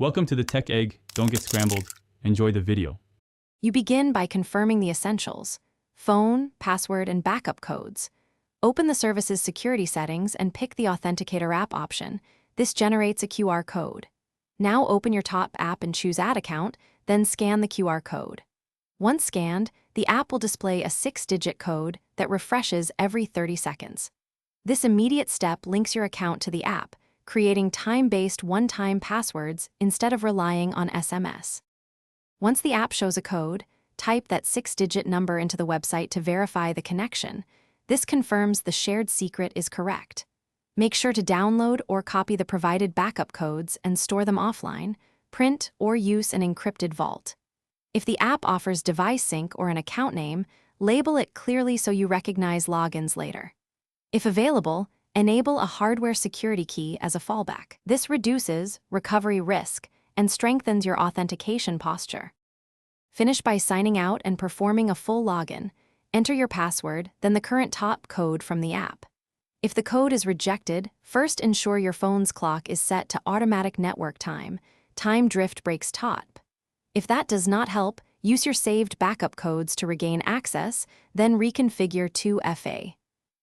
Welcome to the Tech Egg. Don't get scrambled. Enjoy the video. You begin by confirming the essentials: phone, password, and backup codes. Open the service's security settings and pick the Authenticator App option. This generates a QR code. Now open your top app and choose Add Account, then scan the QR code. Once scanned, the app will display a 6-digit code that refreshes every 30 seconds. This immediate step links your account to the app, creating time-based one-time passwords instead of relying on SMS. Once the app shows a code, type that 6-digit number into the website to verify the connection. This confirms the shared secret is correct. Make sure to download or copy the provided backup codes and store them offline, print, or use an encrypted vault. If the app offers device sync or an account name, label it clearly so you recognize logins later. If available, enable a hardware security key as a fallback. This reduces recovery risk and strengthens your authentication posture. Finish by signing out and performing a full login. Enter your password, then the current top code from the app. If the code is rejected, first ensure your phone's clock is set to automatic network time. Time drift breaks top. If that does not help, use your saved backup codes to regain access, then reconfigure 2FA.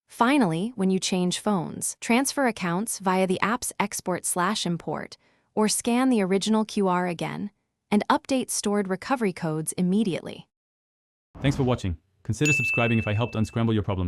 Finally, when you change phones, transfer accounts via the app's export/import, or scan the original QR again, and update stored recovery codes immediately. Thanks for watching. Consider subscribing if I helped unscramble your problems.